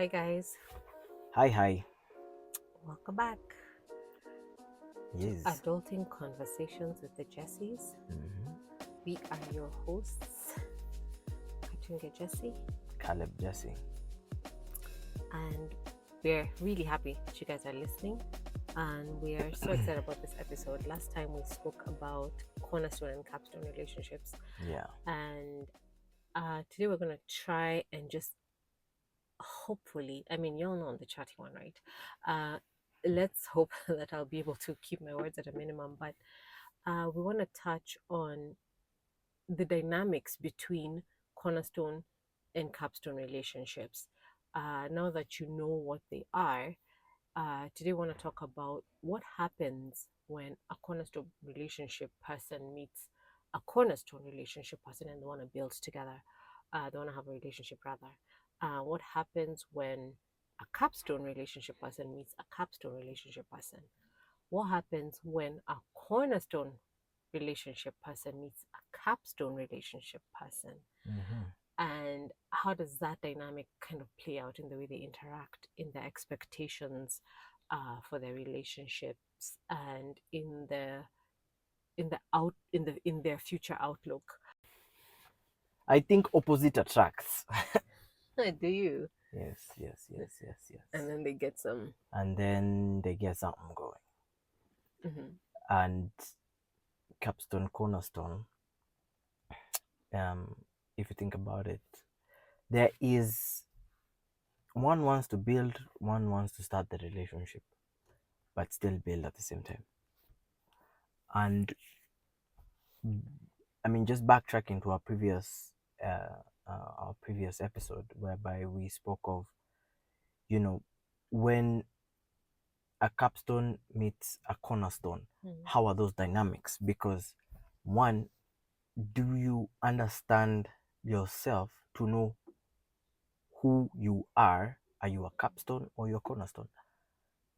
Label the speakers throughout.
Speaker 1: Hi guys,
Speaker 2: Hi.
Speaker 1: welcome back to
Speaker 2: Yes.
Speaker 1: Adulting Conversations with the Jessies.
Speaker 2: hmm
Speaker 1: We are your hosts, Katunga Jessie,
Speaker 2: Caleb Jesse.
Speaker 1: and we're really happy that you guys are listening. And we are so excited about this episode. Last time we spoke about Cornerstone and Capstone relationships,
Speaker 2: Yeah.
Speaker 1: and today we're going to try and just hopefully, I mean, y'all know I'm the chatty one, right? Let's hope that I'll be able to keep my words at a minimum, but we want to touch on the dynamics between Cornerstone and Capstone relationships. Now that you know what they are, today I want to talk about what happens when a Cornerstone relationship person meets a Cornerstone relationship person and they want to build together. They want to have a relationship rather. What happens when a Capstone relationship person meets a Capstone relationship person? What happens when a Cornerstone relationship person meets a Capstone relationship person?
Speaker 2: hmm
Speaker 1: And how does that dynamic kind of play out in the way they interact, in their expectations for their relationships, and in their future outlook?
Speaker 2: I think opposite attracts.
Speaker 1: Do you?
Speaker 2: Yes.
Speaker 1: And then they get some.
Speaker 2: And then they get something going.
Speaker 1: Mhm.
Speaker 2: And Capstone Cornerstone, um, if you think about it, there is one wants to build, one wants to start the relationship, but still build at the same time. And I mean, just backtracking to our previous episode, whereby we spoke of, when a capstone meets a cornerstone,
Speaker 1: Mhm.
Speaker 2: how are those dynamics? Because one, do you understand yourself to know who you are? Are you a capstone or you're a cornerstone?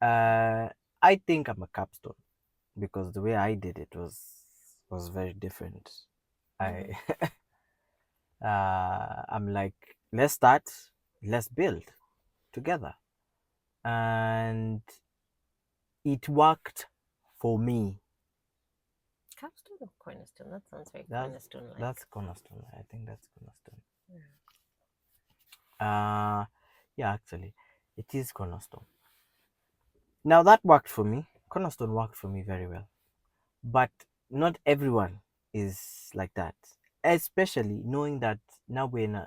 Speaker 2: Uh, I think I'm a capstone because the way I did it was very different. I
Speaker 1: Mhm.
Speaker 2: I'm like, let's start, let's build together, and it worked for me.
Speaker 1: Capstone or Cornerstone? That sounds very
Speaker 2: That's
Speaker 1: Cornerstone
Speaker 2: that's
Speaker 1: like.
Speaker 2: cornerstone. I think that's cornerstone.
Speaker 1: Yeah.
Speaker 2: Uh yeah, actually, it is cornerstone. Now that worked for me. Cornerstone worked for me very well, but not everyone is like that. Especially knowing that now we're in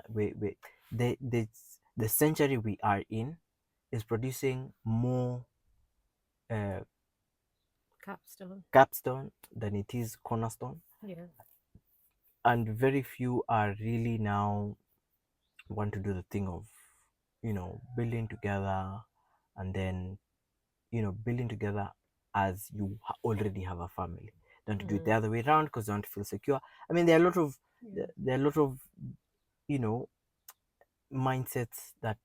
Speaker 2: the century we are in is producing more uh,
Speaker 1: Capstone.
Speaker 2: capstone than it is cornerstone,
Speaker 1: Yeah.
Speaker 2: and very few are really now want to do the thing of building together, and then building together as you already have a family. Don't do it the
Speaker 1: Mm.
Speaker 2: other way around because you want to feel secure. I mean, there are a lot of
Speaker 1: Yeah.
Speaker 2: you know mindsets that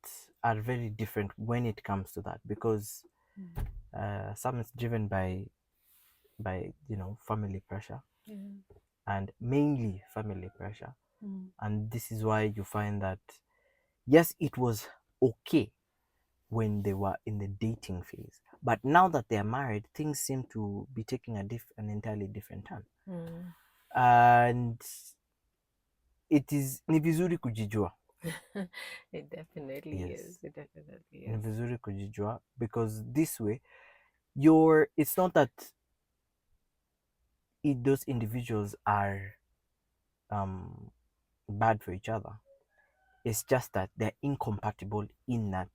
Speaker 2: are very different when it comes to that, because
Speaker 1: Mm.
Speaker 2: some is driven by family pressure,
Speaker 1: Yeah.
Speaker 2: and mainly family pressure.
Speaker 1: Mm.
Speaker 2: And this is why you find that, yes, it was okay when they were in the dating phase, but now that they are married, things seem to be taking an entirely different turn.
Speaker 1: Mm.
Speaker 2: And it is ni vizuri kujijua.
Speaker 1: It definitely is.
Speaker 2: Yes,
Speaker 1: It definitely
Speaker 2: ni
Speaker 1: is.
Speaker 2: vizuri kujijua, because this way it's not that those individuals are um bad for each other. It's just that they're incompatible in that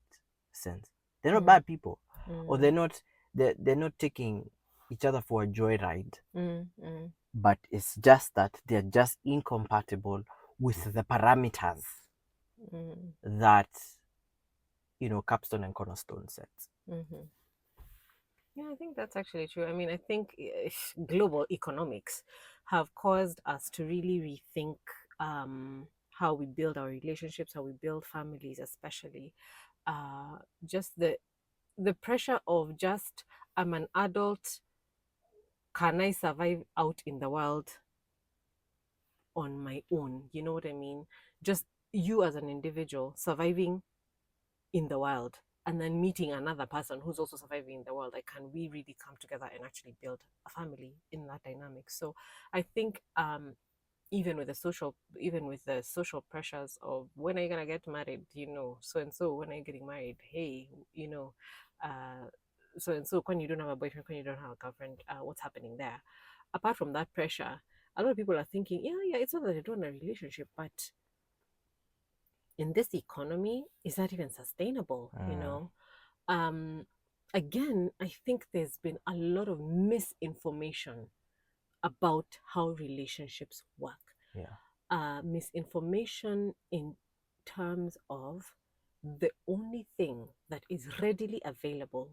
Speaker 2: sense. They're not
Speaker 1: Mm.
Speaker 2: bad people, or
Speaker 1: Mm.
Speaker 2: they're not taking each other for a joyride,
Speaker 1: Mm. Mm.
Speaker 2: but it's just that they're just incompatible with the parameters
Speaker 1: Mm.
Speaker 2: that Capstone and Cornerstone sets.
Speaker 1: Mm-hmm. Yeah, I think that's actually true. I mean, I think global economics have caused us to really rethink how we build our relationships, how we build families, especially just the pressure of just I'm an adult. Can I survive out in the world on my own? You know what I mean? Just you as an individual surviving in the world, and then meeting another person who's also surviving in the world, like, can we really come together and actually build a family in that dynamic? So I think even with the social pressures of, when are you gonna get married, so and so, when are you getting married, hey, uh so and so, when you don't have a boyfriend, when you don't have a girlfriend, what's happening there? Apart from that pressure, a lot of people are thinking, yeah, it's not that they don't want a relationship, but in this economy, is that even sustainable? Um Again, I think there's been a lot of misinformation about how relationships work.
Speaker 2: Yeah.
Speaker 1: Misinformation in terms of the only thing that is readily available.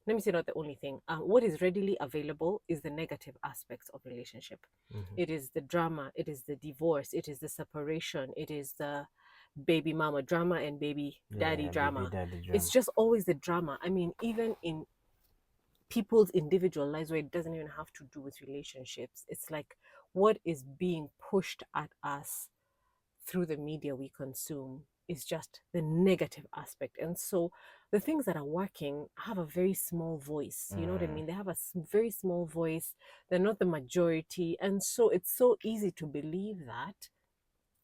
Speaker 1: Let me say not the only thing. What is readily available is the negative aspects of relationship.
Speaker 2: Mm-hmm.
Speaker 1: It is the drama. It is the divorce. It is the separation. It is the baby mama drama and baby daddy
Speaker 2: Yeah, baby
Speaker 1: drama.
Speaker 2: daddy
Speaker 1: It's
Speaker 2: drama.
Speaker 1: just always the drama. I mean, even in people's individual lives where it doesn't even have to do with relationships, it's like what is being pushed at us through the media we consume is just the negative aspect. And so the things that are working have a very small voice. You know what I
Speaker 2: Mm.
Speaker 1: mean? They have a very small voice. They're not the majority. And so it's so easy to believe that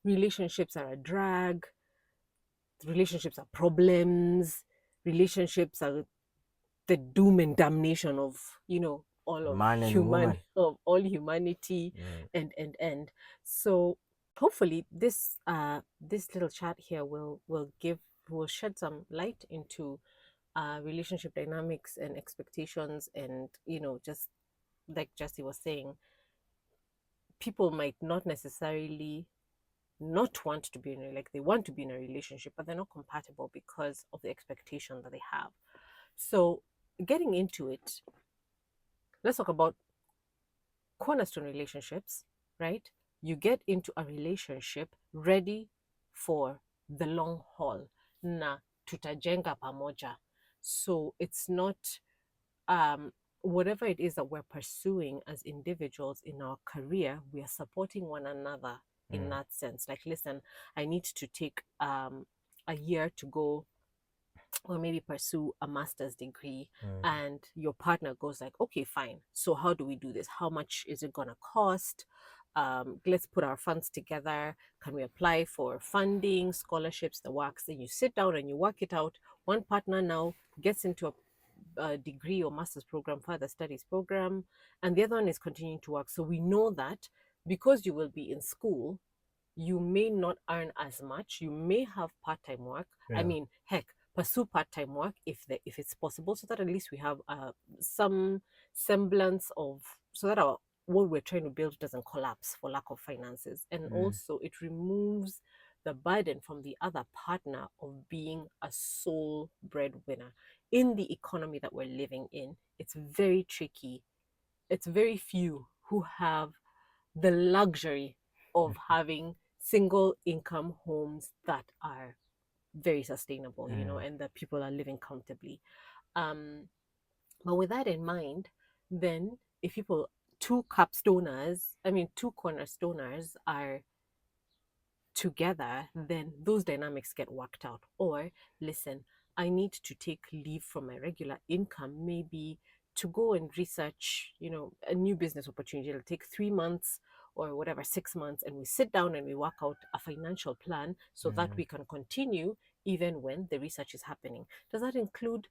Speaker 1: relationships are a drag, relationships are problems, relationships are the doom and damnation of, all of
Speaker 2: Man and woman.
Speaker 1: of all humanity.
Speaker 2: Mm.
Speaker 1: And so hopefully this little chat here will shed some light into relationship dynamics and expectations, and just like Jesse was saying, people might not necessarily not want to be in like they want to be in a relationship, but they're not compatible because of the expectation that they have. So getting into it, let's talk about cornerstone relationships, right? You get into a relationship ready for the long haul. Na tutajenga pamoja. So it's not whatever it is that we're pursuing as individuals in our career, we are supporting one another in
Speaker 2: Mm.
Speaker 1: that sense. Like, listen, I need to take a year to go or maybe pursue a master's degree,
Speaker 2: Mm.
Speaker 1: and your partner goes like, okay, fine, so how do we do this? How much is it gonna cost? Let's put our funds together. Can we apply for funding, scholarships, the works? Then you sit down and you work it out. One partner now gets into a degree or master's program, further studies program, and the other one is continuing to work. So we know that because you will be in school, you may not earn as much. You may have part-time work. I
Speaker 2: Yeah.
Speaker 1: mean, heck, pursue part-time work if it's possible, so that at least we have some semblance of, so that our what we're trying to build doesn't collapse for lack of finances. And
Speaker 2: Mm.
Speaker 1: also it removes the burden from the other partner of being a sole breadwinner. In the economy that we're living in, it's very tricky. It's very few who have the luxury of having single income homes that are very sustainable,
Speaker 2: Mm.
Speaker 1: and that people are living comfortably. Um, but with that in mind, then if people, two cornerstoners are together, then those dynamics get worked out. Or, listen, I need to take leave from my regular income, maybe to go and research, a new business opportunity. It'll take 3 months or whatever, 6 months, and we sit down and we work out a financial plan so that
Speaker 2: Mm.
Speaker 1: we can continue even when the research is happening. Does that include,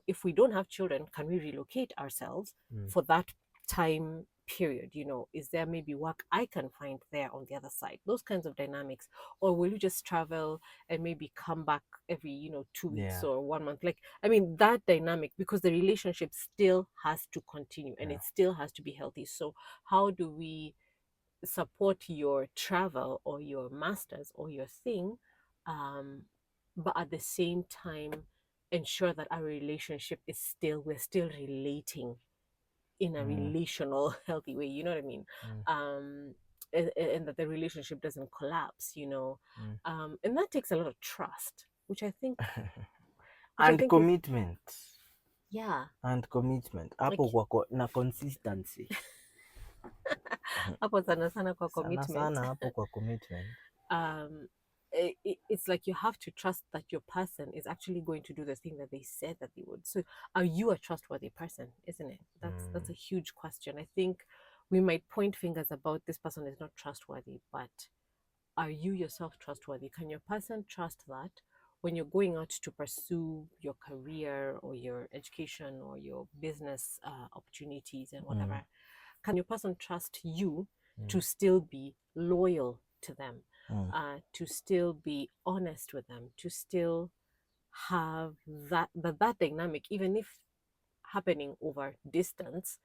Speaker 1: if we don't have children, can we relocate ourselves
Speaker 2: Mm.
Speaker 1: for that time period? Is there maybe work I can find there on the other side? Those kinds of dynamics. Or will you just travel and maybe come back every 2 weeks
Speaker 2: Yeah.
Speaker 1: or 1 month? Like, I mean, that dynamic, because the relationship still has to continue and
Speaker 2: Yeah.
Speaker 1: it still has to be healthy. So how do we support your travel or your masters or your thing, um but at the same time ensure that our relationship is still, we're still relating in a
Speaker 2: Mm.
Speaker 1: relational healthy way, you know what I mean?
Speaker 2: Mm.
Speaker 1: And that the relationship doesn't collapse,
Speaker 2: Mm.
Speaker 1: and that takes a lot of trust, which I
Speaker 2: And
Speaker 1: think is,
Speaker 2: commitment.
Speaker 1: yeah,
Speaker 2: And commitment hapo
Speaker 1: like,
Speaker 2: kwako na consistency.
Speaker 1: hapo sana sana kwa
Speaker 2: Sana
Speaker 1: commitment.
Speaker 2: sana hapo kwa commitment.
Speaker 1: um it's like you have to trust that your person is actually going to do the thing that they said that they would. So are you a trustworthy person, isn't it? That's a huge question. I think we might point fingers about this person is not trustworthy, but are you yourself trustworthy? Can your person trust that when you're going out to pursue your career or your education or your business opportunities and whatever? Can your person trust you to still be loyal to them, to still be honest with them, to still have that dynamic, even if happening over distance?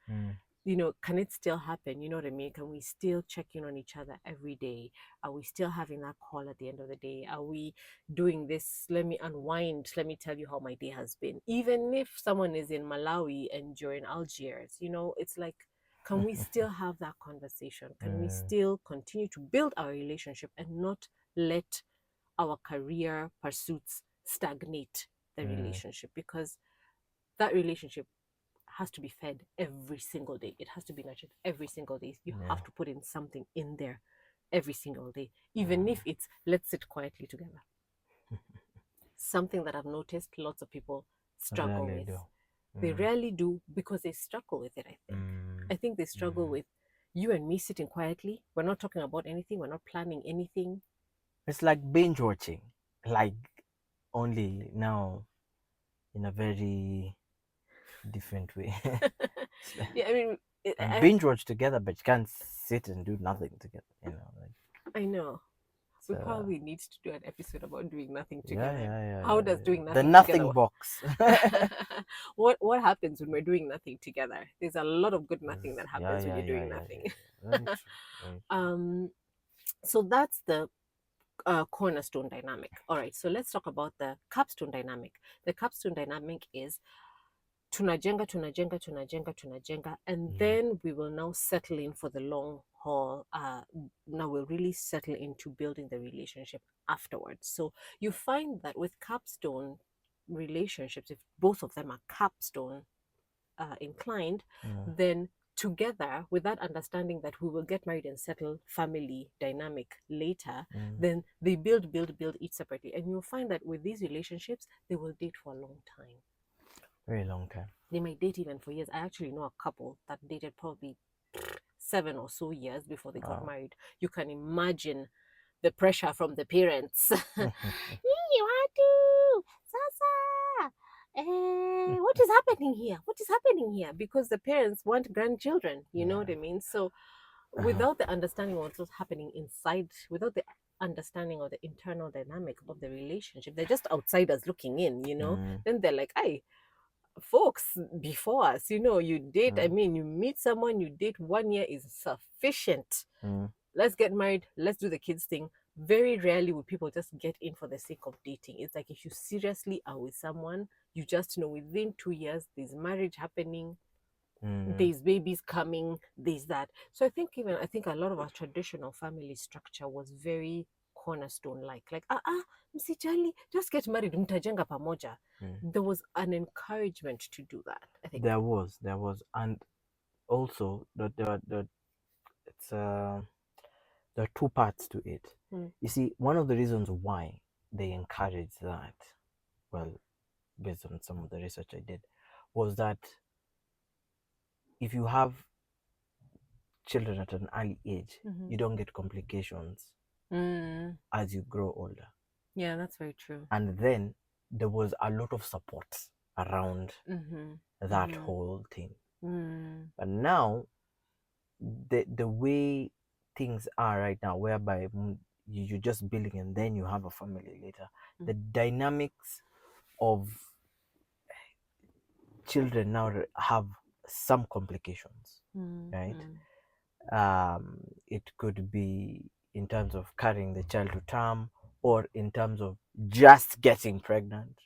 Speaker 1: Can it still happen? You know what I mean? Can we still check in on each other every day? Are we still having that call at the end of the day? Are we doing this? Let me unwind. Let me tell you how my day has been. Even if someone is in Malawi and you're in Algiers, it's like, can we still have that conversation? Can we still continue to build our relationship and not let our career pursuits stagnate the relationship? Because that relationship has to be fed every single day. It has to be nurtured every single day. You have to put in something in there every single day, even if it's let's sit quietly together. Something that I've noticed lots of people struggle
Speaker 2: Rarely
Speaker 1: with.
Speaker 2: do.
Speaker 1: They rarely do because they struggle with it, I think. I think they struggle with you and me sitting quietly. We're not talking about anything. We're not planning anything.
Speaker 2: It's like binge watching, like only now in a very different way.
Speaker 1: Yeah, I mean,
Speaker 2: And binge watch together, but you can't sit and do nothing together. Like
Speaker 1: I know. We
Speaker 2: so.
Speaker 1: probably need to do an episode about doing nothing
Speaker 2: Yeah,
Speaker 1: together.
Speaker 2: yeah, yeah,
Speaker 1: How
Speaker 2: yeah,
Speaker 1: does
Speaker 2: yeah.
Speaker 1: doing
Speaker 2: The
Speaker 1: nothing together
Speaker 2: nothing box.
Speaker 1: what happens when we're doing nothing together? There's a lot of good nothing that
Speaker 2: Yeah,
Speaker 1: happens when
Speaker 2: yeah,
Speaker 1: you're
Speaker 2: yeah,
Speaker 1: doing
Speaker 2: yeah, yeah,
Speaker 1: nothing.
Speaker 2: yeah. Very true. Very true.
Speaker 1: So that's the cornerstone dynamic. All right, so let's talk about the capstone dynamic. The capstone dynamic is tunajenga, tunajenga, tunajenga, tunajenga, and then we will now settle in for the long haul. Now we'll really settle into building the relationship afterwards. So you find that with capstone relationships, if both of them are capstone inclined, then together with that understanding that we will get married and settle family dynamic later, then they build each separately, and you'll find that with these relationships they will date for a long time.
Speaker 2: Very long time.
Speaker 1: They might date even for years. I actually know a couple that dated probably 7 or so years before they got
Speaker 2: Wow.
Speaker 1: married. You can imagine the pressure from the parents. You want to, Sasa. What is happening here? What is happening here? Because the parents want grandchildren. You know what I mean? So, without the understanding of what's happening inside, without the understanding of the internal dynamic of the relationship, they're just outsiders looking in. Then they're like, "Hey, folks before us, you date. I mean, you meet someone, you date 1 year is sufficient. Let's get married, let's do the kids thing." Very rarely would people just get in for the sake of dating. It's like if you seriously are with someone, you just know within 2 years there's marriage happening, there's babies coming, there's that. So I think a lot of our traditional family structure was very cornerstone like msijali, just get married, mtajenga pamoja. There was an encouragement to do that, I think.
Speaker 2: There was, and also it's there are two parts to it. You see, one of the reasons why they encourage that, well, based on some of the research I did, was that if you have children at an early age, you don't get complications as you grow older.
Speaker 1: Yeah, that's very true.
Speaker 2: And then there was a lot of support around that whole thing. But now, the way things are right now, whereby you're just building and then you have a family later, the dynamics of children now have some complications, right? It could be in terms of carrying the child to term, or in terms of just getting pregnant,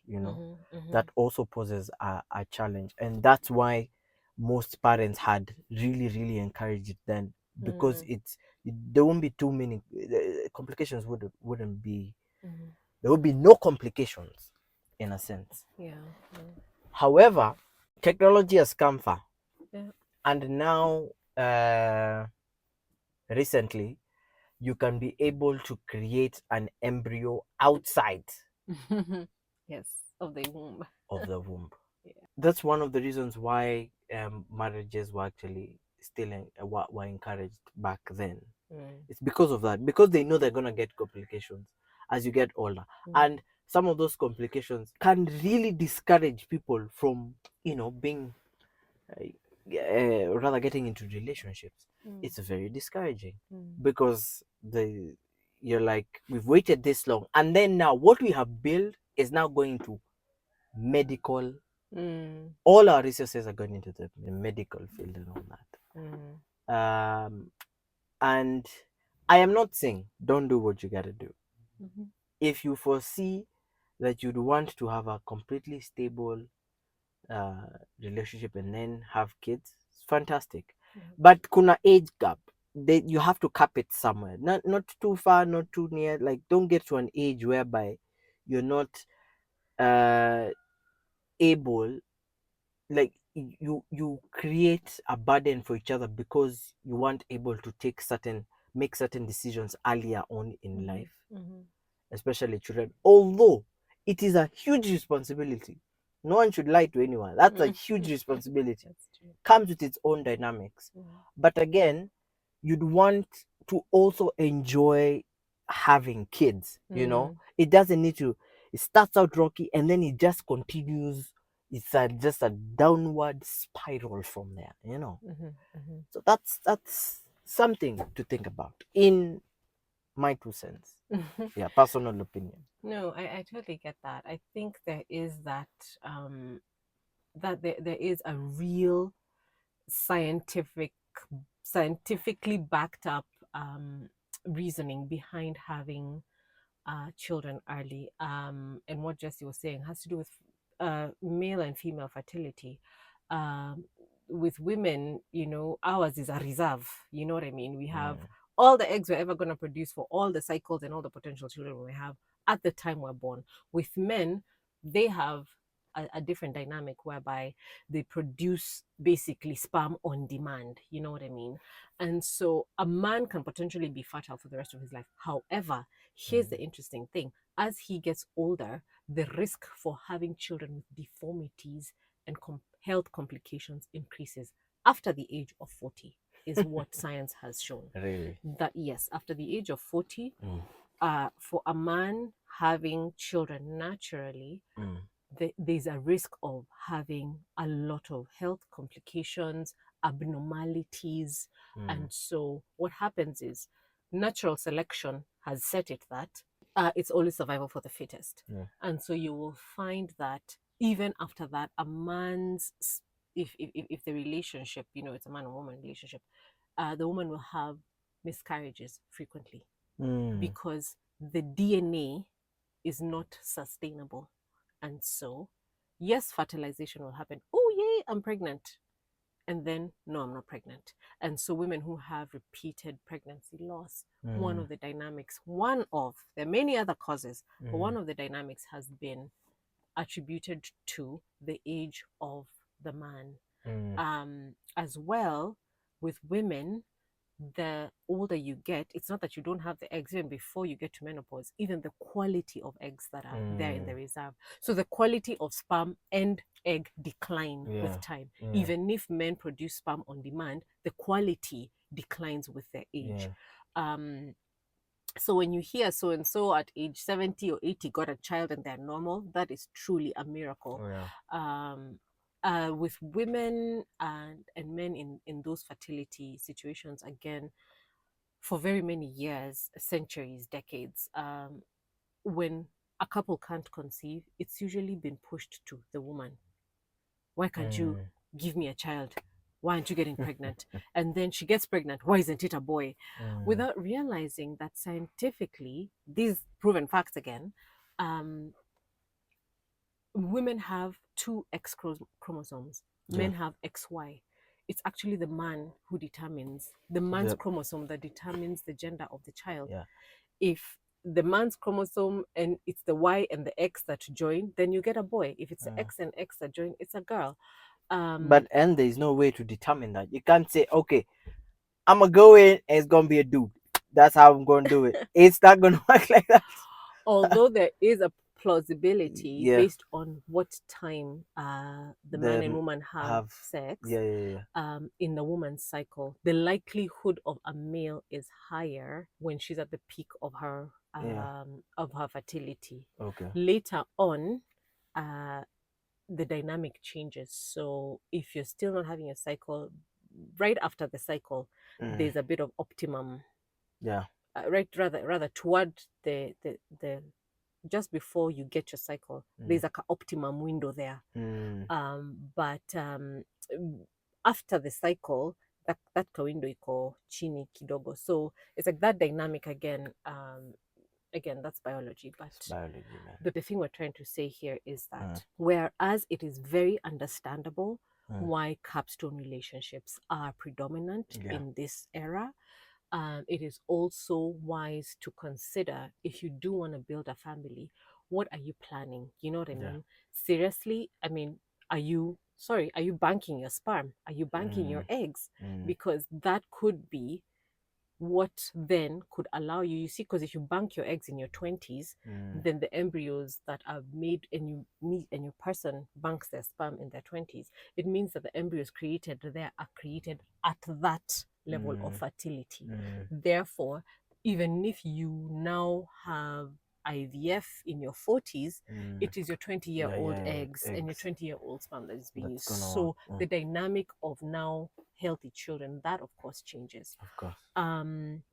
Speaker 2: that also poses a challenge. And that's why most parents had really, really encouraged it then, because there won't be too many complications. Wouldn't be, there would be no complications in a sense.
Speaker 1: Yeah.
Speaker 2: However, technology has come far.
Speaker 1: Yeah.
Speaker 2: And now recently you can be able to create an embryo outside
Speaker 1: Yes, of the womb.
Speaker 2: of the womb.
Speaker 1: Yeah.
Speaker 2: That's one of the reasons why marriages were actually still were encouraged back then.
Speaker 1: Mm,
Speaker 2: It's because of that, because they know they're gonna get complications as you get older,
Speaker 1: mm,
Speaker 2: and some of those complications can really discourage people from, being rather getting into relationships.
Speaker 1: mm,
Speaker 2: It's very discouraging
Speaker 1: mm,
Speaker 2: because you're like, we've waited this long, and then now what we have built is now going to medical.
Speaker 1: mm,
Speaker 2: All our resources are going into the medical field and all
Speaker 1: mm,
Speaker 2: that. And I am not saying don't do what you gotta do.
Speaker 1: mhm,
Speaker 2: If you foresee that you'd want to have a completely stable uh, relationship and then have kids, it's fantastic.
Speaker 1: mm,
Speaker 2: But kuna age gap. You have to cap it somewhere. Not too far, not too near. Like, don't get to an age whereby you're not uh, able, like, you create a burden for each other because you weren't able to make certain decisions earlier on in
Speaker 1: mhm,
Speaker 2: life,
Speaker 1: mhm,
Speaker 2: especially children. Although it is a huge responsibility, no one should lie to anyone. That's a
Speaker 1: mm.
Speaker 2: huge responsibility.
Speaker 1: That's true.
Speaker 2: Comes with its own dynamics.
Speaker 1: Mm,
Speaker 2: But again, you'd want to also enjoy having kids.
Speaker 1: mm,
Speaker 2: It doesn't need to, it starts out rocky and then it just continues. It's just a downward spiral from there.
Speaker 1: mhm, mhm.
Speaker 2: So that's something to think about in my 2 cents. Yeah, personal opinion.
Speaker 1: No, I totally get that. I think there is that that there is a real scientific scientifically backed up reasoning behind having children early. And what Jesse was saying has to do with male and female fertility. Um, with women, ours is a reserve. You know what I mean? We have
Speaker 2: Mm,
Speaker 1: all the eggs we're ever going to produce for all the cycles and all the potential children we have at the time we're born. With men, they have a different dynamic whereby they produce basically sperm on demand. You know what I mean? And so a man can potentially be fertile for the rest of his life. However, here's
Speaker 2: mm,
Speaker 1: the interesting thing: as he gets older, the risk for having children with deformities and health complications increases after the age of 40, is what science has shown.
Speaker 2: really.
Speaker 1: That yes, after the age of 40,
Speaker 2: Mm,
Speaker 1: for a man having children naturally,
Speaker 2: mm,
Speaker 1: there's a risk of having a lot of health complications, abnormalities.
Speaker 2: mm,
Speaker 1: And so what happens is natural selection has set it that it's only survival for the fittest.
Speaker 2: yeah.
Speaker 1: And so you will find that even after that, a man's, if the relationship, it's a man and woman relationship, the woman will have miscarriages frequently
Speaker 2: Mm,
Speaker 1: because the DNA is not sustainable. And so, yes, fertilization will happen. Oh, yay, I'm pregnant. And then, no, I'm not pregnant. And so, women who have repeated pregnancy loss, one
Speaker 2: mm,
Speaker 1: of the dynamics, there are many other causes, but
Speaker 2: mm,
Speaker 1: one of the dynamics has been attributed to the age of the man.
Speaker 2: mm,
Speaker 1: As well, with women, the older you get, it's not that you don't have the eggs even before you get to menopause, even the quality of eggs that are there in the
Speaker 2: mm,
Speaker 1: reserve. So the quality of sperm and egg decline with
Speaker 2: yeah,
Speaker 1: time.
Speaker 2: yeah,
Speaker 1: Even if men produce sperm on demand, the quality declines with their age.
Speaker 2: yeah.
Speaker 1: Um, so when you hear so and so at age 70 or 80 got a child and they're normal, that is truly a miracle.
Speaker 2: Oh, yeah.
Speaker 1: Um, with women and men in those fertility situations, again, for very many years, centuries, decades, when a couple can't conceive, it's usually been pushed to the woman. Why can't you
Speaker 2: Mm,
Speaker 1: give me a child? Why aren't you getting pregnant? And then she gets pregnant. Why isn't it a boy?
Speaker 2: mm,
Speaker 1: Without realizing that scientifically, these proven facts again, um, women have two X chromosomes,
Speaker 2: yeah.
Speaker 1: men have XY. It's actually the man's
Speaker 2: The,
Speaker 1: chromosome that determines the gender of the child.
Speaker 2: yeah.
Speaker 1: If the man's chromosome and it's the Y and the X that join, then you get a boy. If it's the
Speaker 2: Mm.
Speaker 1: X and X that join, it's a girl.
Speaker 2: But there is no way to determine that. You can't say, okay, I'm gonna go in and it's gonna be a dude. that's how I'm going to do it. It's not going to work like that.
Speaker 1: Although there is a plausibility
Speaker 2: Yeah,
Speaker 1: based on what time the man and
Speaker 2: the
Speaker 1: woman have
Speaker 2: have
Speaker 1: sex
Speaker 2: yeah, yeah, yeah.
Speaker 1: in the woman's cycle, the likelihood of a male is higher when she's at the peak
Speaker 2: Yeah.
Speaker 1: of her fertility.
Speaker 2: Okay.
Speaker 1: Later on, uh, the dynamic changes. So if you're still not having a cycle, right after the cycle,
Speaker 2: Mm.
Speaker 1: there's a bit of optimum.
Speaker 2: Yeah.
Speaker 1: Right, rather toward the just before you get your cycle,
Speaker 2: Mm.
Speaker 1: there's like an optimum window there.
Speaker 2: Mm.
Speaker 1: But after the cycle, that window iko chini kidogo. So it's like that dynamic again. Again, that's biology. But
Speaker 2: It's biology, man.
Speaker 1: the thing we're trying to say here is that
Speaker 2: Mm.
Speaker 1: whereas it is very understandable
Speaker 2: Mm.
Speaker 1: why capstone relationships are predominant
Speaker 2: Yeah.
Speaker 1: in this era, it is also wise to consider if you do want to build a family, what are you planning? You know what I
Speaker 2: Yeah.
Speaker 1: mean? Seriously, I mean, are you banking your sperm? Are you banking your
Speaker 2: Mm.
Speaker 1: eggs?
Speaker 2: Mm.
Speaker 1: Because that could be what then could allow you see, because if you bank your eggs in your 20s,
Speaker 2: Mm.
Speaker 1: then the embryos that are made and you meet and your person banks their sperm in their 20s, it means that the embryos created there are created at that level of
Speaker 2: Mm.
Speaker 1: fertility.
Speaker 2: Mm.
Speaker 1: Therefore, even if you now have IVF in your 40s,
Speaker 2: Mm.
Speaker 1: it is your 20-year-old
Speaker 2: Yeah,
Speaker 1: eggs and your
Speaker 2: eggs.
Speaker 1: 20-year-old sperm that is being
Speaker 2: That's
Speaker 1: used.
Speaker 2: gonna work.
Speaker 1: So the dynamic of now healthy children, that of course changes.
Speaker 2: Of course.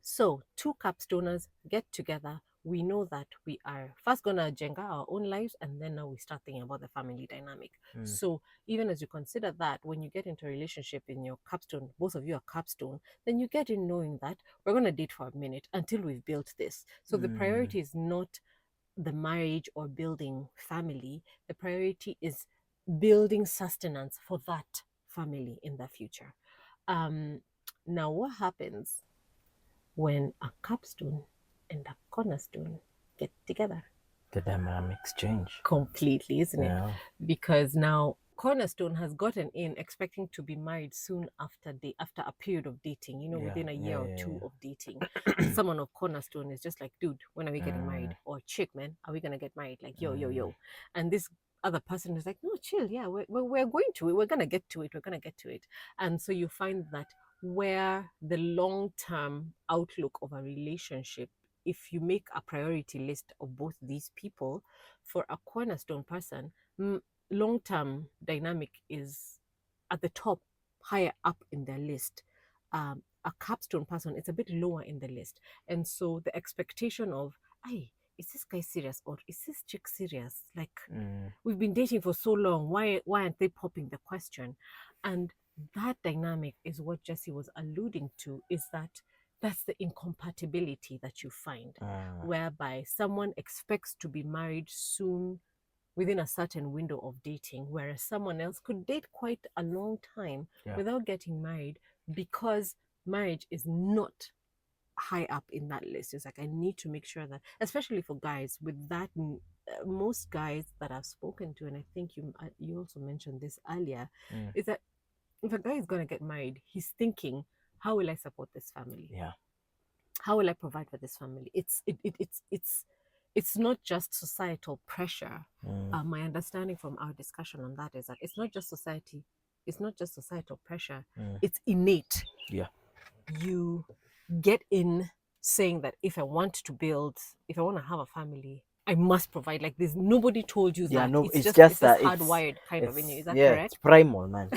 Speaker 1: So two capstoners get together. We know that we are first gonna jenga our own lives, and then now we start thinking about the family dynamic.
Speaker 2: Mm.
Speaker 1: So even as you consider that, when you get into a relationship in your capstone, both of you are capstone, then you get in knowing that we're gonna date for a minute until we've built this. So the
Speaker 2: Mm.
Speaker 1: priority is not the marriage or building family. The priority is building sustenance for that family in the future. Now, what happens when a capstone and a cornerstone get together?
Speaker 2: The dynamics change.
Speaker 1: Completely, isn't it?
Speaker 2: Yeah.
Speaker 1: Because now Cornerstone has gotten in expecting to be married soon after a period of dating,
Speaker 2: Yeah.
Speaker 1: within a
Speaker 2: Yeah.
Speaker 1: year or
Speaker 2: Yeah.
Speaker 1: two of dating. And someone of Cornerstone is just like, dude, when are we getting married?
Speaker 2: Mm.
Speaker 1: Or chick, man, are we gonna get married? Like, yo, yo,
Speaker 2: Mm.
Speaker 1: yo. And this other person is like, no, chill, yeah, we're going to it. We're gonna get to it. We're gonna get to it. And so you find that where the long-term outlook of a relationship, if you make a priority list of both these people, for a cornerstone person, long-term dynamic is at the top, higher up in their list. A capstone person is a bit lower in the list, and so the expectation of, hey, is this guy serious or is this chick serious? Like,
Speaker 2: Mm.
Speaker 1: we've been dating for so long. Why aren't they popping the question? And that dynamic is what Jesse was alluding to. Is that that's the incompatibility that you find, whereby someone expects to be married soon within a certain window of dating, whereas someone else could date quite a long time
Speaker 2: Yeah.
Speaker 1: without getting married because marriage is not high up in that list. It's like, I need to make sure that, especially for guys, with that, most guys that I've spoken to, and I think you also mentioned this earlier,
Speaker 2: Mm.
Speaker 1: is that if a guy is going to get married, he's thinking, how will I support this family?
Speaker 2: Yeah.
Speaker 1: How will I provide for this family? It's not just societal pressure.
Speaker 2: Mm.
Speaker 1: My understanding from our discussion on that is that it's not just societal pressure.
Speaker 2: Mm.
Speaker 1: It's innate.
Speaker 2: Yeah.
Speaker 1: You get in saying that if I want to have a family, I must provide. Like, there's nobody told you
Speaker 2: Yeah.
Speaker 1: that.
Speaker 2: No,
Speaker 1: It's
Speaker 2: it's
Speaker 1: just
Speaker 2: just that
Speaker 1: hardwired kind of in you. Is that
Speaker 2: it's
Speaker 1: correct?
Speaker 2: primal, man.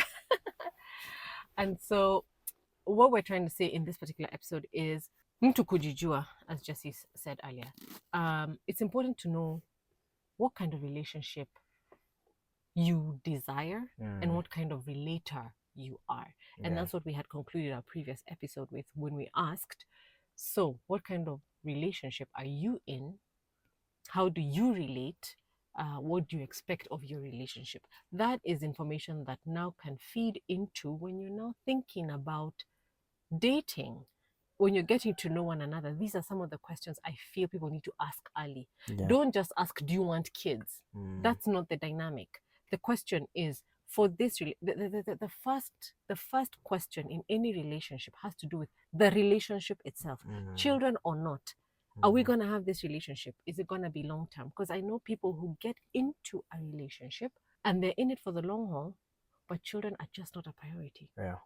Speaker 1: And so what we're trying to say in this particular episode is mtu kujijua, as Jesse said earlier. It's important to know what kind of relationship you desire and what kind of relator you are. And
Speaker 2: Yeah.
Speaker 1: that's what we had concluded our previous episode with when we asked, so what kind of relationship are you in? How do you relate? What do you expect of your relationship? That is information that now can feed into when you're now thinking about dating, when you're getting to know one another. These are some of the questions I feel people need to ask early.
Speaker 2: Yeah.
Speaker 1: Don't just ask, do you want kids?
Speaker 2: Mm.
Speaker 1: That's not the dynamic. The question is, for this the first question in any relationship has to do with, the relationship itself, children or not. Are we going to have this relationship? Is it going to be long term? Because I know people who get into a relationship and they're in it for the long haul, but children are just not a priority.
Speaker 2: Yeah.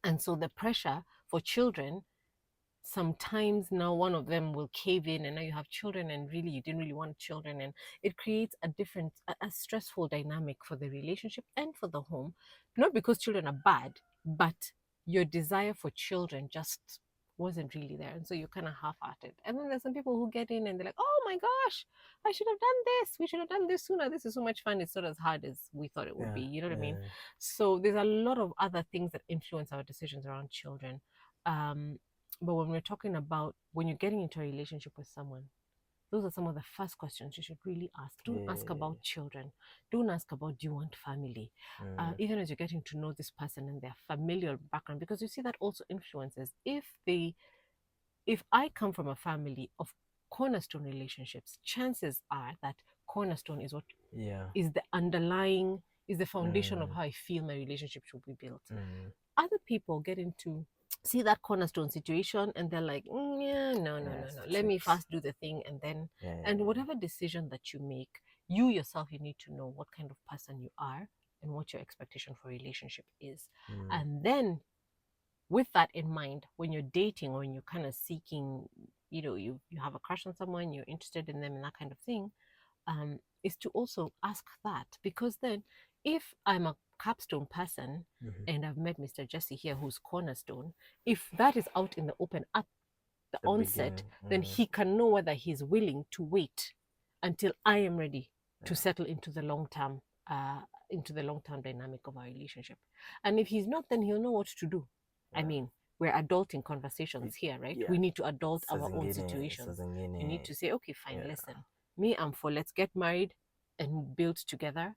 Speaker 1: And so the pressure for children, sometimes now one of them will cave in and now you have children and really you didn't really want children, and it creates a stressful dynamic for the relationship and for the home. Not because children are bad, but your desire for children just wasn't really there, and so you're kind of half-hearted. And then there's some people who get in and they're like, oh my gosh, I should have done this, we should have done this sooner, this is so much fun, it's not as hard as we thought it would be, you know what I mean? So there's a lot of other things that influence our decisions around children. But when we're talking about when you're getting into a relationship with someone, those are some of the first questions you should really ask. Don't ask about children. Don't ask about, do you want family? Even as you're getting to know this person and their familial background, because you see that also influences. If I come from a family of cornerstone relationships, chances are that cornerstone is what is the underlying, is the foundation of how I feel my relationship should be built. Other people get into see that cornerstone situation and they're like, yeah, no. Let me first do the thing, and then and whatever decision that you make, you yourself, you need to know what kind of person you are and what your expectation for relationship is. And then with that in mind, when you're dating or when you're kind of seeking, you have a crush on someone, you're interested in them and that kind of thing, is to also ask that. Because then if I'm a capstone person and I've met Mr. Jesse here who's cornerstone, if that is out in the open at the onset, then he can know whether he's willing to wait until I am ready to settle into the long-term dynamic of our relationship. And if he's not, then he'll know what to do. I mean, we're adulting conversations here, right? We need to adult our own situations. You need to say, okay, fine, listen, me, I'm for let's get married and build together.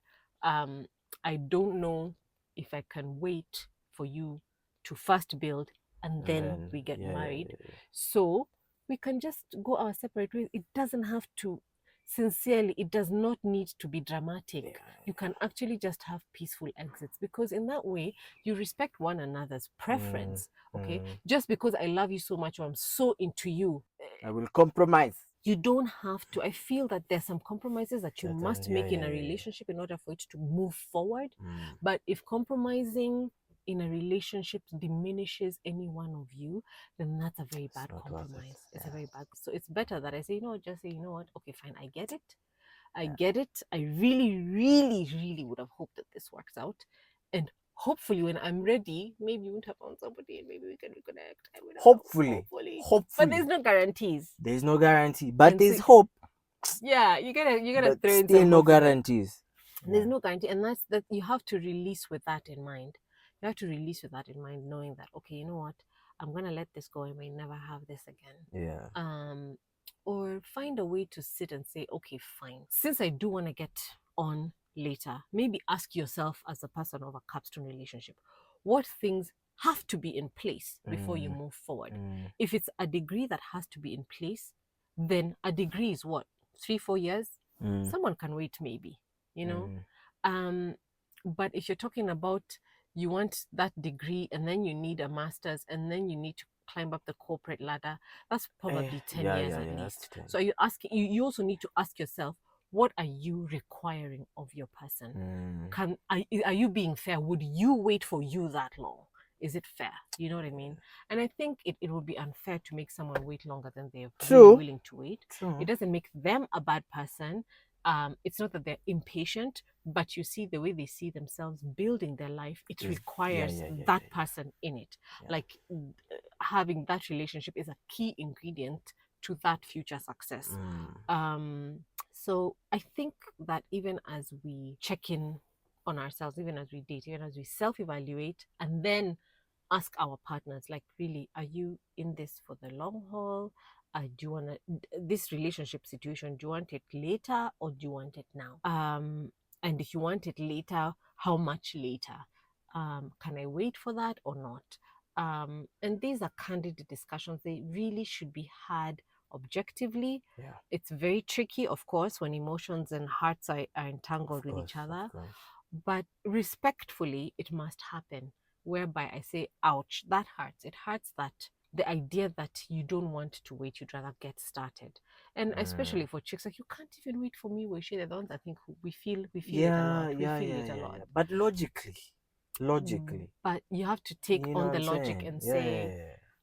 Speaker 1: I don't know if I can wait for you to first build and then we get married. So we can just go our separate ways. It doesn't have to, sincerely, it does not need to be dramatic. You can actually just have peaceful exits, because in that way you respect one another's preference. Okay, just because I love you so much or I'm so into you,
Speaker 2: I will compromise.
Speaker 1: You don't have to. I feel that there's some compromises that you must make in a relationship in order for it to move forward. But if compromising in a relationship diminishes any one of you, then that's a very bad compromise. It's a very bad. So it's better that I say, just say, okay, fine, I get it. I get it. I really, really, really would have hoped that this works out. And hopefully when I'm ready, maybe you would have found somebody and maybe we can reconnect.
Speaker 2: Hopefully.
Speaker 1: But there's no guarantees.
Speaker 2: There's no guarantee. But there's hope.
Speaker 1: Yeah, you gotta
Speaker 2: but
Speaker 1: throw in
Speaker 2: still
Speaker 1: some
Speaker 2: no
Speaker 1: hope in it.
Speaker 2: guarantees.
Speaker 1: There's no guarantee, and that's that you have to release with that in mind. You have to release with that in mind, knowing that, okay, you know what, I'm gonna let this go. I may never have this again. Or find a way to sit and say, okay, fine. Since I do want to get on later, maybe ask yourself as a person of a capstone relationship, what things have to be in place before you move forward. If it's a degree that has to be in place, then a degree is what, 3-4 years? Someone can wait, maybe, but if you're talking about you want that degree and then you need a master's and then you need to climb up the corporate ladder, that's probably 10 years at least. So you you also need to ask yourself, what are you requiring of your person? Are you being fair? Would you wait for you that long? Is it fair? You know what I mean? And I think it would be unfair to make someone wait longer than they're really willing to wait. It doesn't make them a bad person. It's not that they're impatient, but you see the way they see themselves building their life, it requires that person in it. Like having that relationship is a key ingredient to that future success. So I think that even as we check in on ourselves, even as we date, even as we self-evaluate, and then ask our partners, like, really, are you in this for the long haul? Do you want this relationship situation, do you want it later or do you want it now? And if you want it later, how much later? Can I wait for that or not? And these are candid discussions. They really should be had objectively. It's very tricky, of course, when emotions and hearts are entangled with each other, but respectfully it must happen, whereby I say, ouch, that hurts. It hurts that the idea that you don't want to wait, you'd rather get started. And especially for chicks, like, you can't even wait for me, we share the ones, I think we feel it a lot. We feel it a lot.
Speaker 2: But logically,
Speaker 1: But you have to take
Speaker 2: you know
Speaker 1: on
Speaker 2: what
Speaker 1: the
Speaker 2: I'm
Speaker 1: logic
Speaker 2: saying?
Speaker 1: and
Speaker 2: Yeah,
Speaker 1: say,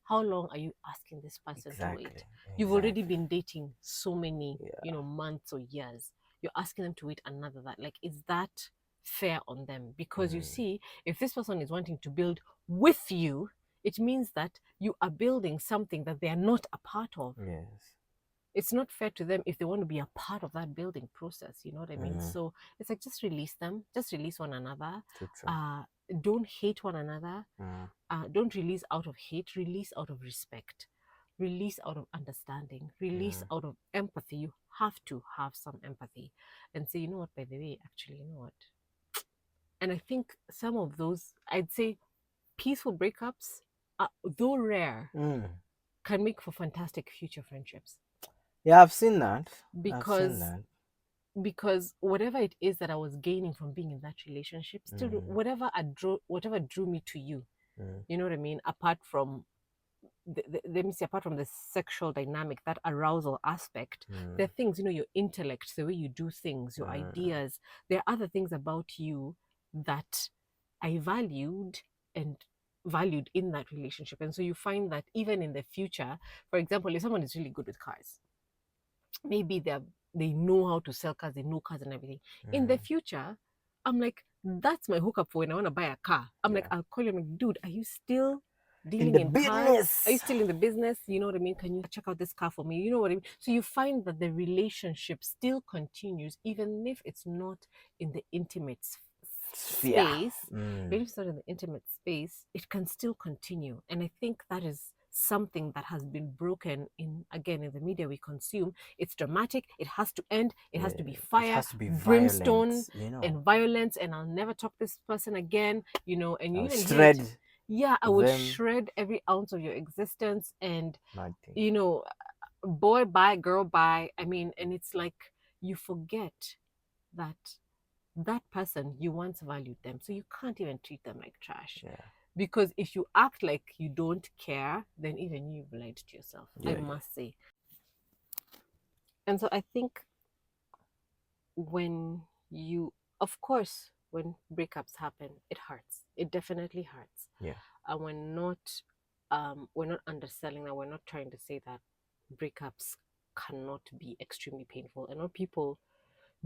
Speaker 1: how long are you asking this person to
Speaker 2: exactly,
Speaker 1: wait? You've already
Speaker 2: exactly.
Speaker 1: been dating so many,
Speaker 2: Yeah.
Speaker 1: months or years. You're asking them to wait another that. Like, is that fair on them? Because you
Speaker 2: Mm,
Speaker 1: see, if this person is wanting to build with you, it means that you are building something that they are not a part of.
Speaker 2: yes.
Speaker 1: It's not fair to them if they want to be a part of that building process. You know what I mean?
Speaker 2: Mm,
Speaker 1: So it's like, just release them, just release one another.
Speaker 2: true, true.
Speaker 1: Don't hate one another.
Speaker 2: Mm,
Speaker 1: Don't release out of hate, release out of respect, release out of understanding, release
Speaker 2: mm,
Speaker 1: out of empathy. You have to have some empathy and say, you know what, by the way, actually, you know what. And I think some of those, I'd say, peaceful breakups, though rare,
Speaker 2: mm.
Speaker 1: can make for fantastic future friendships.
Speaker 2: Yeah, I've seen that. I've seen
Speaker 1: Because
Speaker 2: that.
Speaker 1: whatever it is that I was gaining from being in that relationship, still,
Speaker 2: Mm,
Speaker 1: whatever drew me to you,
Speaker 2: mm,
Speaker 1: you know what I mean, apart from let me say, apart from the sexual dynamic, that arousal aspect,
Speaker 2: mm,
Speaker 1: there are things, your intellect, the way you do things, your
Speaker 2: mm,
Speaker 1: ideas. There are other things about you that I valued in that relationship. And so you find that even in the future, for example, if someone is really good with cars, maybe they know how to sell cars, they know cars and everything. In the
Speaker 2: mm.
Speaker 1: future, I'm like, that's my hookup for when I want to buy a car. I'm like,
Speaker 2: Yeah.
Speaker 1: I'll call you, I'm like, dude, are you still
Speaker 2: In
Speaker 1: dealing
Speaker 2: the
Speaker 1: in cars? Are you
Speaker 2: business.
Speaker 1: still in the business? You know what I mean? Can you check out this car for me? You know what I mean? So you find that the relationship still continues, even if it's not in the intimate
Speaker 2: Sphere.
Speaker 1: space.
Speaker 2: Mm.
Speaker 1: Even if it's not in the intimate space, it can still continue. And I think that is something that has been broken in the media we consume. It's dramatic, it has to end, it has
Speaker 2: Yeah.
Speaker 1: to be
Speaker 2: It
Speaker 1: fire,
Speaker 2: has to be
Speaker 1: brimstone,
Speaker 2: violent, you know.
Speaker 1: and violence, and I'll never talk to this person again, and you
Speaker 2: I'll
Speaker 1: even hear it.
Speaker 2: shred
Speaker 1: Yeah, I will
Speaker 2: them.
Speaker 1: shred every ounce of your existence. And
Speaker 2: Mad thing.
Speaker 1: boy bye, girl bye. I mean, and it's like, you forget that that person, you once valued them, so you can't even treat them like trash.
Speaker 2: Yeah.
Speaker 1: Because if you act like you don't care, then even you've lied to yourself, I
Speaker 2: Yeah, yeah.
Speaker 1: must say. And so I think, when you of course, when breakups happen, it hurts, it definitely hurts.
Speaker 2: Yeah.
Speaker 1: And we're not underselling that. We're not trying to say that breakups cannot be extremely painful. And what people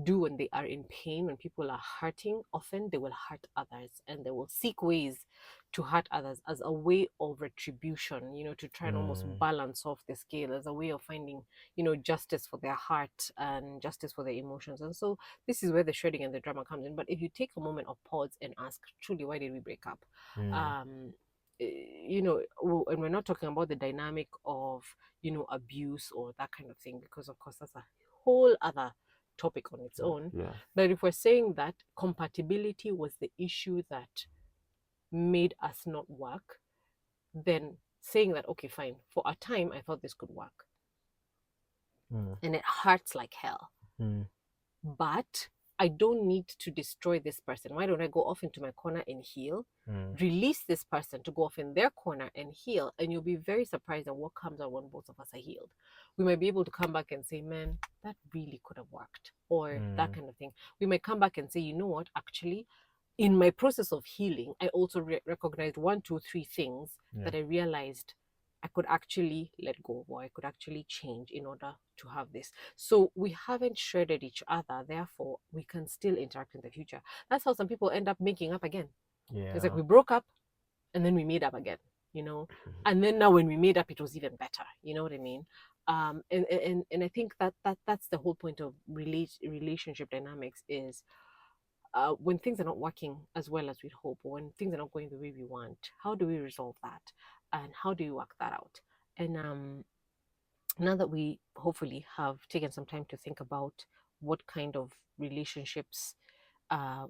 Speaker 1: do when they are in pain, when people are hurting, often they will hurt others, and they will seek ways to hurt others as a way of retribution, to try and almost
Speaker 2: Mm.
Speaker 1: balance off the scale, as a way of finding, justice for their heart and justice for their emotions. And so this is where the shredding and the drama comes in. But if you take a moment of pause and ask, truly, why did we break up?
Speaker 2: Mm.
Speaker 1: And we're not talking about the dynamic of, abuse or that kind of thing, because of course that's a whole other topic on its own.
Speaker 2: Yeah.
Speaker 1: But if we're saying that compatibility was the issue that made us not work, then saying that, okay, fine, for a time I thought this could work,
Speaker 2: Mm.
Speaker 1: and it hurts like hell,
Speaker 2: Mm.
Speaker 1: but I don't need to destroy this person. Why don't I go off into my corner and heal?
Speaker 2: Mm.
Speaker 1: Release this person to go off in their corner and heal, and you'll be very surprised at what comes out when both of us are healed. We might be able to come back and say, man, that really could have worked, or that
Speaker 2: Mm.
Speaker 1: kind of thing. We might come back and say, you know what, actually, in my process of healing, I also recognized 1, 2, 3 things
Speaker 2: Yeah.
Speaker 1: that I realized I could actually let go of, or I could actually change in order to have this. So we haven't shredded each other, therefore we can still interact in the future. That's how some people end up making up again. It's like,
Speaker 2: Yeah.
Speaker 1: we broke up and then we made up again, and then now when we made up, it was even better. You know what I mean? And I think that's the whole point of relationship dynamics is, when things are not working as well as we'd hope, or when things are not going the way we want, how do we resolve that? And how do we work that out? And now that we hopefully have taken some time to think about what kind of relationships uh,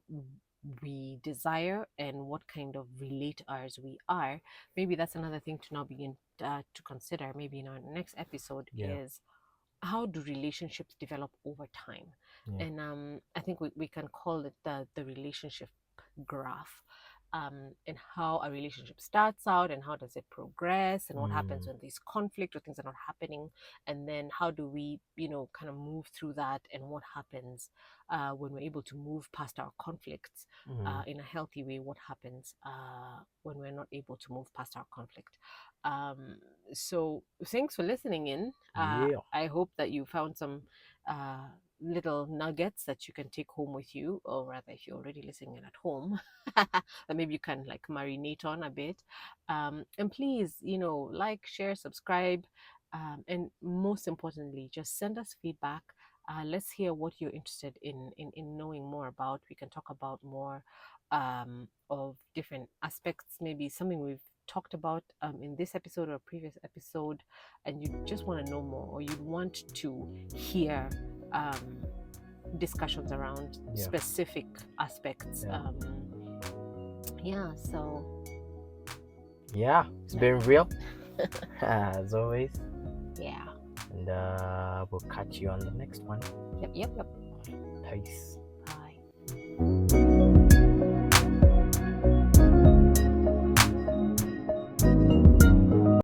Speaker 1: we desire and what kind of relaters we are, maybe that's another thing to now begin to consider, maybe in our next episode,
Speaker 2: Yeah.
Speaker 1: is how do relationships develop over time?
Speaker 2: Yeah.
Speaker 1: And I think we can call it the relationship graph. and how a relationship starts out and how does it progress and what happens
Speaker 2: Mm.
Speaker 1: when there's conflict or things are not happening, and then how do we, kind of move through that, and what happens when we're able to move past our conflicts
Speaker 2: Mm.
Speaker 1: in a healthy way, what happens when we're not able to move past our conflict. um, so thanks for listening in.
Speaker 2: Yeah.
Speaker 1: I hope that you found some uh, little nuggets that you can take home with you, or rather, if you're already listening in at home, that maybe you can like marinate on a bit. And please, like, share, subscribe, and most importantly, just send us feedback. Let's hear what you're interested in knowing more about. We can talk about more of different aspects, maybe something we've talked about in this episode or a previous episode, and you just want to know more, or you want to hear um, discussions around
Speaker 2: Yeah.
Speaker 1: specific aspects.
Speaker 2: Yeah.
Speaker 1: Yeah, so
Speaker 2: Yeah. It's been real as always.
Speaker 1: yeah.
Speaker 2: And we'll catch you on the next one.
Speaker 1: Yep, yep, yep.
Speaker 2: Peace.